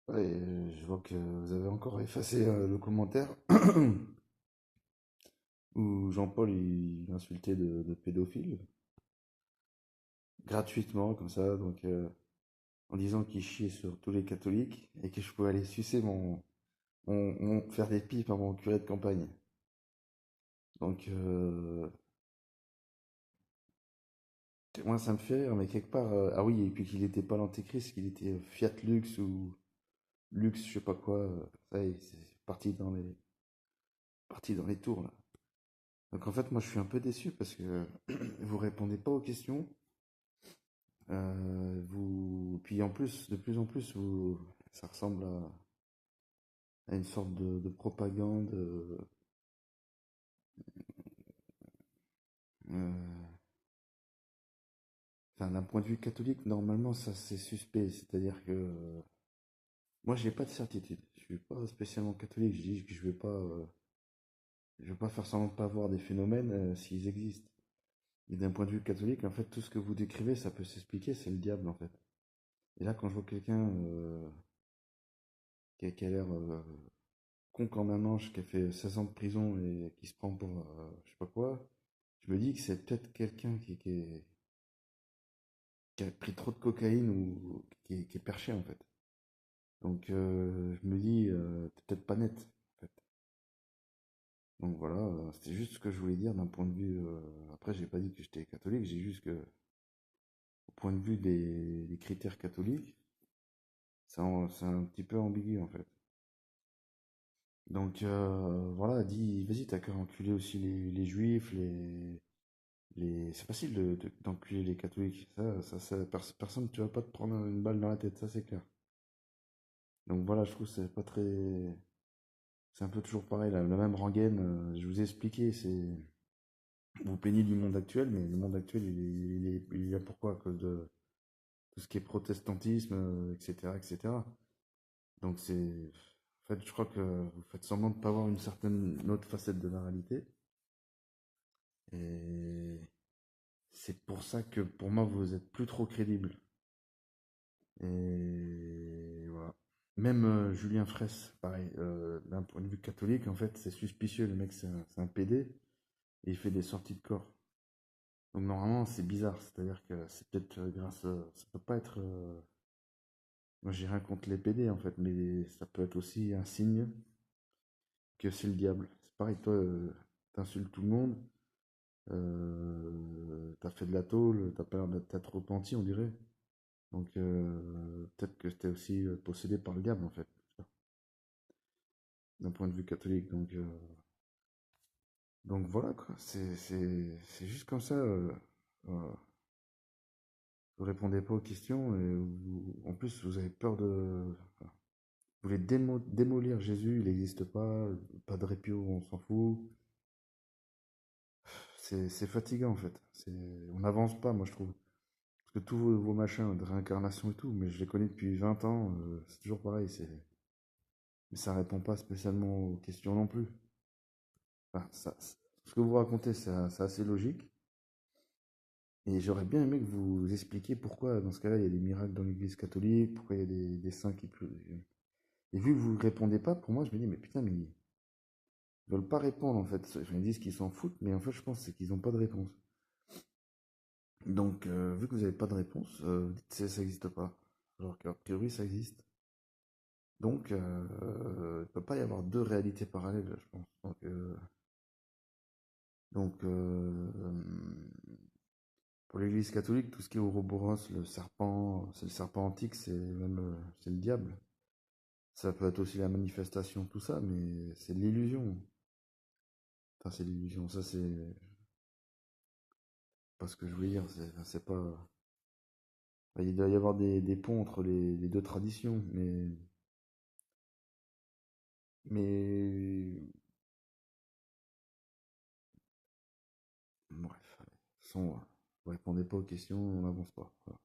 Ouais, je vois que vous avez encore effacé le commentaire où Jean-Paul il insultait de pédophiles gratuitement comme ça, donc en disant qu'il chiait sur tous les catholiques et que je pouvais aller sucer faire des pipes à mon curé de campagne. Donc moi ça me fait rire, mais quelque part ah oui, et puis qu'il n'était pas l'antéchrist, qu'il était Fiat Lux ou Lux je sais pas quoi, ça y est, c'est parti dans les tours là. Donc en fait moi je suis un peu déçu parce que vous répondez pas aux questions. Puis en plus, de plus en plus, ça ressemble à une sorte de propagande. Euh, enfin, d'un point de vue catholique, normalement, ça c'est suspect. C'est-à-dire que moi, j'ai pas de certitude. Je suis pas spécialement catholique. Je dis que je vais pas faire semblant de pas voir des phénomènes s'ils existent. Et d'un point de vue catholique, en fait, tout ce que vous décrivez, ça peut s'expliquer. C'est le diable, en fait. Et là, quand je vois quelqu'un qui a l'air con comme un ange, qui a fait 16 ans de prison et qui se prend pour je sais pas quoi, je me dis que c'est peut-être quelqu'un qui a pris trop de cocaïne ou qui est perché en fait. Donc je me dis, t'es peut-être pas net en fait. Donc voilà, c'était juste ce que je voulais dire d'un point de vue. Après, j'ai pas dit que j'étais catholique, j'ai juste que, au point de vue des critères catholiques, c'est un petit peu ambigu en fait. Donc voilà, dis, vas-y, t'as qu'à enculer aussi les juifs, c'est facile d'enculer les catholiques. Personne, tu vas pas te prendre une balle dans la tête, ça c'est clair. Donc voilà, je trouve que c'est pas très. C'est un peu toujours pareil, la même rengaine. Je vous ai expliqué, vous plaignez du monde actuel, mais le monde actuel, il est là pourquoi? À cause de tout ce qui est protestantisme, etc., etc. Donc c'est. En fait, je crois que vous faites semblant de ne pas voir une autre facette de la réalité. Et c'est pour ça que pour moi, vous êtes plus trop crédible. Et voilà. Même Julien Fraisse, pareil, d'un point de vue catholique, en fait, c'est suspicieux. Le mec, c'est un PD et il fait des sorties de corps. Donc normalement, c'est bizarre. C'est-à-dire que c'est peut-être grâce. Ça peut pas être. Moi, j'ai rien contre les PD en fait, mais ça peut être aussi un signe que c'est le diable. C'est pareil, toi, t'insultes tout le monde, t'as fait de la tôle, t'as pas l'air d'être t'être repenti, on dirait. Donc peut-être que t'es aussi possédé par le diable en fait, d'un point de vue catholique. Donc voilà quoi, c'est juste comme ça. Euh, vous répondez pas aux questions et en plus vous avez peur de. Enfin, vous voulez démolir Jésus, il n'existe pas, pas de répit, on s'en fout. C'est fatigant en fait. On n'avance pas, moi je trouve. Parce que tous vos machins de réincarnation et tout, mais je les connais depuis 20 ans, c'est toujours pareil. Mais ça répond pas spécialement aux questions non plus. Enfin, ce que vous racontez, c'est assez logique. Et j'aurais bien aimé que vous expliquiez pourquoi, dans ce cas-là, il y a des miracles dans l'Église catholique, pourquoi il y a des saints qui pleuvent. Et vu que vous ne répondez pas, pour moi, je me dis, mais putain, mais ils veulent pas répondre, en fait. Ils me disent qu'ils s'en foutent, mais en fait, je pense que c'est qu'ils n'ont pas de réponse. Donc, vu que vous n'avez pas de réponse, vous dites que ça n'existe pas. Alors qu'a priori, ça existe. Donc, il ne peut pas y avoir deux réalités parallèles, je pense. Donc, pour l'Église catholique, tout ce qui est Ouroboros, le serpent, c'est le serpent antique, c'est le diable. Ça peut être aussi la manifestation, tout ça, mais c'est de l'illusion. Enfin, c'est de l'illusion. Ça, c'est pas ce que je voulais dire. C'est pas. Enfin, il doit y avoir des ponts entre les deux traditions, mais bref. De toute façon, vous répondez pas aux questions, on n'avance pas. Voilà.